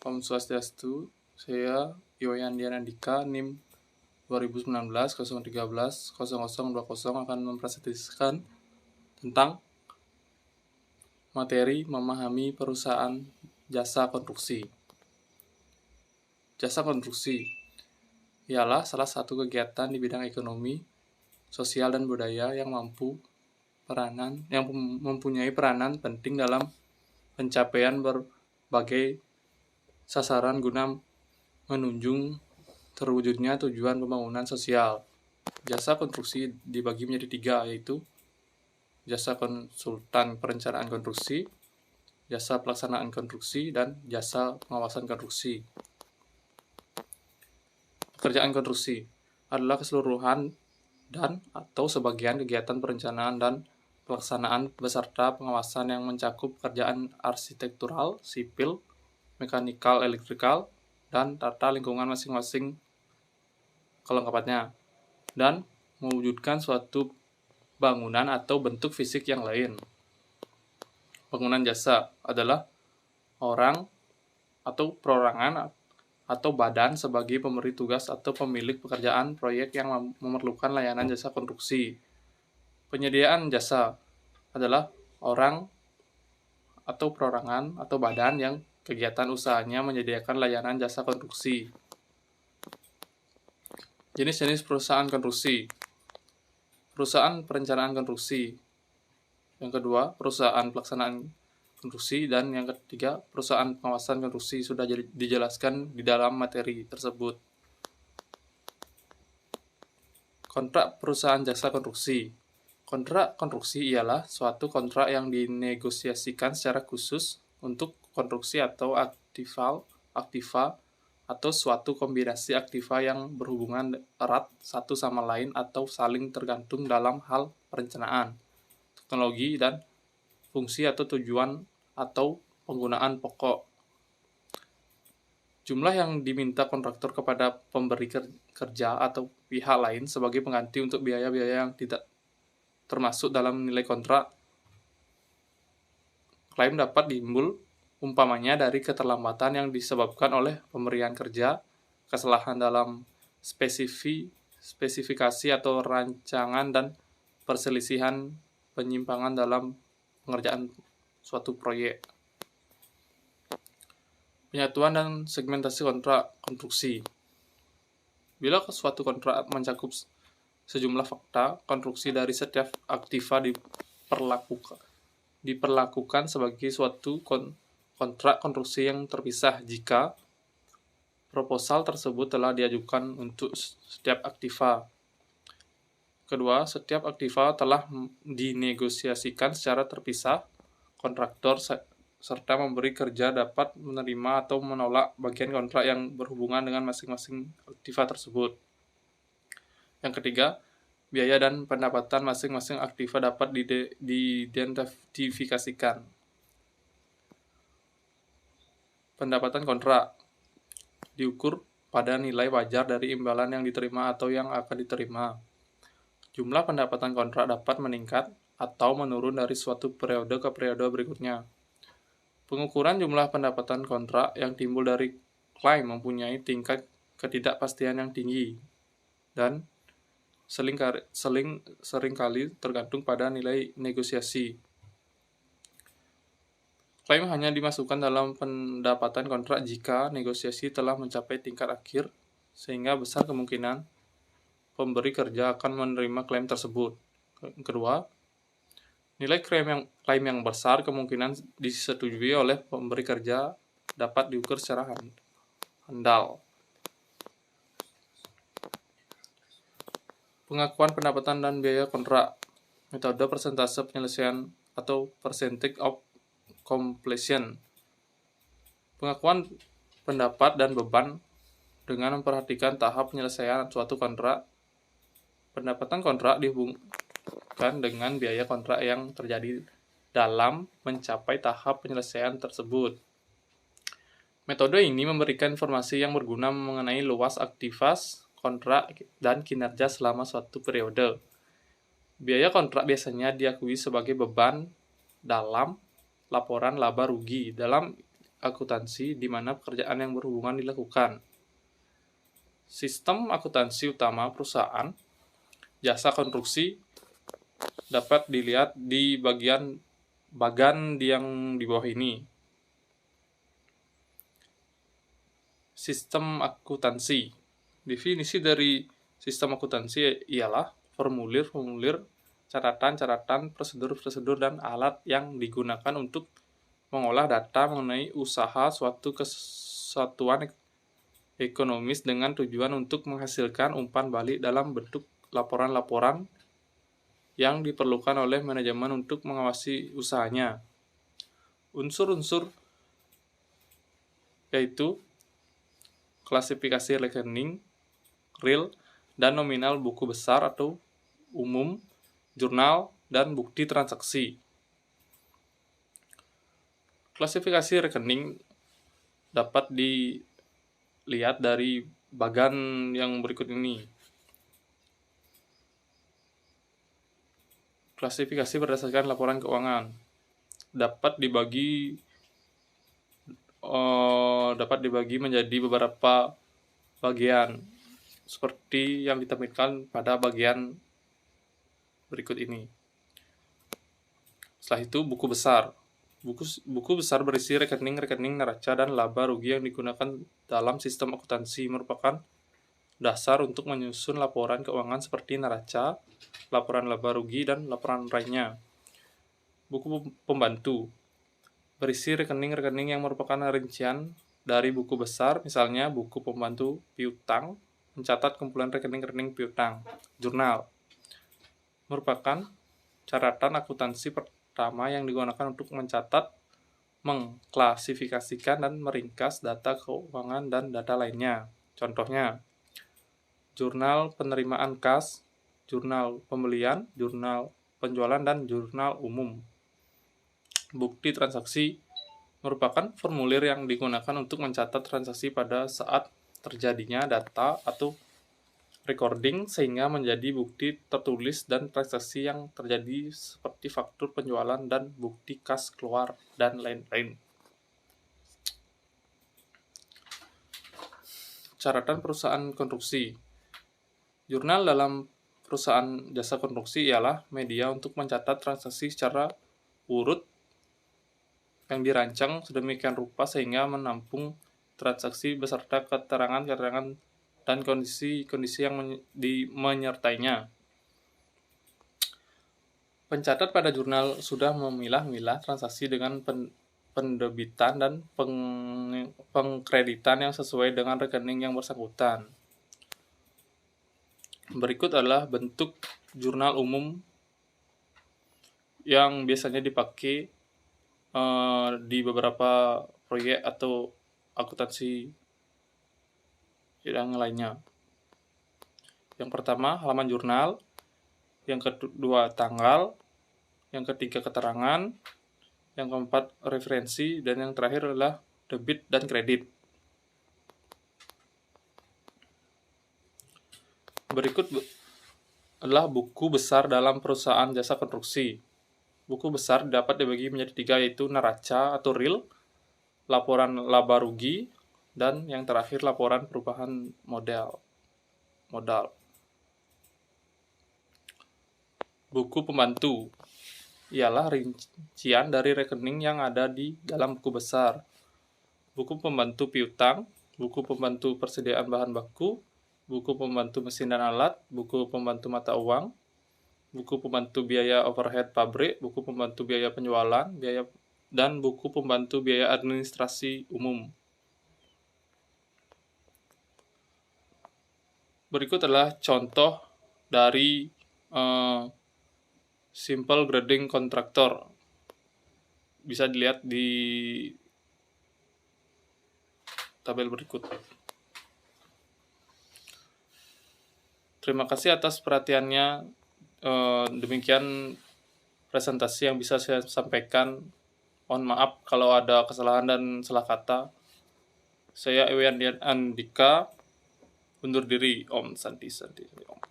Om Swastiastu, saya Iwayan Dianandika, NIM 2019-013-0020 akan mempresentasikan tentang materi memahami perusahaan jasa konstruksi. Jasa konstruksi ialah salah satu kegiatan di bidang ekonomi, sosial, dan budaya yang mempunyai peranan penting dalam pencapaian berbagai sasaran guna menunjang terwujudnya tujuan pembangunan sosial. Jasa konstruksi dibagi menjadi 3, yaitu jasa konsultan perencanaan konstruksi, jasa pelaksanaan konstruksi, dan jasa pengawasan konstruksi. Pekerjaan konstruksi adalah keseluruhan dan atau sebagian kegiatan perencanaan dan pelaksanaan beserta pengawasan yang mencakup pekerjaan arsitektural, sipil, mekanikal, elektrikal, dan tata lingkungan masing-masing kelengkapannya, dan mewujudkan suatu bangunan atau bentuk fisik yang lain. Bangunan jasa adalah orang atau perorangan atau badan sebagai pemberi tugas atau pemilik pekerjaan proyek yang memerlukan layanan jasa konstruksi. Penyediaan jasa adalah orang atau perorangan atau badan yang kegiatan usahanya menyediakan layanan jasa konstruksi. Jenis-jenis perusahaan konstruksi. Perusahaan perencanaan konstruksi. Yang kedua, perusahaan pelaksanaan konstruksi, dan yang ketiga, perusahaan pengawasan konstruksi sudah dijelaskan di dalam materi tersebut. Kontrak perusahaan jasa konstruksi. Kontrak konstruksi ialah suatu kontrak yang dinegosiasikan secara khusus untuk konstruksi atau aktiva atau suatu kombinasi aktiva yang berhubungan erat satu sama lain atau saling tergantung dalam hal perencanaan, teknologi, dan fungsi atau tujuan atau penggunaan pokok. Jumlah yang diminta kontraktor kepada pemberi kerja atau pihak lain sebagai pengganti untuk biaya-biaya yang tidak termasuk dalam nilai kontrak. Klaim dapat timbul umpamanya dari keterlambatan yang disebabkan oleh pemberian kerja, kesalahan dalam spesifikasi atau rancangan, dan perselisihan penyimpangan dalam pengerjaan suatu proyek. Penyatuan dan segmentasi kontrak konstruksi. Bila suatu kontrak mencakup sejumlah fakta konstruksi dari setiap aktiva diperlakukan sebagai suatu kontrak konstruksi yang terpisah jika proposal tersebut telah diajukan untuk setiap aktiva. Kedua, setiap aktiva telah dinegosiasikan secara terpisah. Kontraktor serta memberi kerja dapat menerima atau menolak bagian kontrak yang berhubungan dengan masing-masing aktiva tersebut. Yang ketiga, biaya dan pendapatan masing-masing aktiva dapat diidentifikasikan. Pendapatan kontrak diukur pada nilai wajar dari imbalan yang diterima atau yang akan diterima. Jumlah pendapatan kontrak dapat meningkat atau menurun dari suatu periode ke periode berikutnya. Pengukuran jumlah pendapatan kontrak yang timbul dari klaim mempunyai tingkat ketidakpastian yang tinggi dan seringkali tergantung pada nilai negosiasi. Klaim hanya dimasukkan dalam pendapatan kontrak jika negosiasi telah mencapai tingkat akhir, sehingga besar kemungkinan pemberi kerja akan menerima klaim tersebut. Kedua, nilai klaim yang besar kemungkinan disetujui oleh pemberi kerja dapat diukur secara handal. Pengakuan pendapatan dan biaya kontrak. Metode persentase penyelesaian atau percentage of completion. Pengakuan pendapat dan beban dengan memperhatikan tahap penyelesaian suatu kontrak. Pendapatan kontrak dihubungkan dengan biaya kontrak yang terjadi dalam mencapai tahap penyelesaian tersebut. Metode ini memberikan informasi yang berguna mengenai luas aktivitas kontrak dan kinerja selama suatu periode. Biaya kontrak biasanya diakui sebagai beban dalam laporan laba rugi. Dalam akuntansi di mana pekerjaan yang berhubungan dilakukan. Sistem akuntansi utama perusahaan jasa konstruksi dapat dilihat di bagian yang di bawah ini. Sistem akuntansi. Definisi dari sistem akuntansi ialah formulir-formulir, catatan-catatan, prosedur-prosedur, dan alat yang digunakan untuk mengolah data mengenai usaha suatu kesatuan ekonomis dengan tujuan untuk menghasilkan umpan balik dalam bentuk laporan-laporan yang diperlukan oleh manajemen untuk mengawasi usahanya. Unsur-unsur yaitu klasifikasi rekening, real, dan nominal buku besar atau umum, jurnal, dan bukti transaksi. Klasifikasi rekening dapat dilihat dari bagan yang berikut ini. Klasifikasi berdasarkan laporan keuangan dapat dibagi menjadi beberapa bagian seperti yang ditampilkan pada bagian berikut ini. Setelah itu, buku besar. Buku besar berisi rekening-rekening neraca dan laba rugi yang digunakan dalam sistem akuntansi, merupakan dasar untuk menyusun laporan keuangan seperti neraca, laporan laba rugi, dan laporan lainnya. Buku pembantu berisi rekening-rekening yang merupakan rincian dari buku besar, misalnya buku pembantu piutang, mencatat kumpulan rekening-rekening piutang. Jurnal merupakan catatan akuntansi pertama yang digunakan untuk mencatat, mengklasifikasikan, dan meringkas data keuangan dan data lainnya. Contohnya, jurnal penerimaan kas, jurnal pembelian, jurnal penjualan, dan jurnal umum. Bukti transaksi merupakan formulir yang digunakan untuk mencatat transaksi pada saat terjadinya data atau recording sehingga menjadi bukti tertulis dan transaksi yang terjadi seperti faktur penjualan dan bukti kas keluar dan lain-lain. Catatan perusahaan konstruksi. Jurnal dalam perusahaan jasa konstruksi ialah media untuk mencatat transaksi secara urut yang dirancang sedemikian rupa sehingga menampung transaksi beserta keterangan-keterangan dan kondisi-kondisi yang menyertainya. Pencatat pada jurnal sudah memilah-milah transaksi dengan pendebitan dan pengkreditan yang sesuai dengan rekening yang bersangkutan. Berikut adalah bentuk jurnal umum yang biasanya dipakai di beberapa proyek atau akuntansi yang lainnya. Yang pertama, halaman jurnal. Yang kedua, tanggal. Yang ketiga, keterangan. Yang keempat, referensi. Dan yang terakhir adalah debit dan kredit. Berikut adalah buku besar dalam perusahaan jasa konstruksi. Buku besar dapat dibagi menjadi 3, yaitu neraca atau real, laporan laba rugi, dan yang terakhir laporan perubahan modal. Buku pembantu ialah rincian dari rekening yang ada di dalam buku besar. Buku pembantu piutang, buku pembantu persediaan bahan baku, buku pembantu mesin dan alat, buku pembantu mata uang, buku pembantu biaya overhead pabrik, buku pembantu biaya penjualan, dan buku pembantu biaya administrasi umum. Berikut adalah contoh dari simple grading contractor. Bisa dilihat di tabel berikut. Terima kasih atas perhatiannya. Demikian presentasi yang bisa saya sampaikan. Mohon maaf kalau ada kesalahan dan salah kata. Saya Ewian Andika undur diri. Om Santi. Om.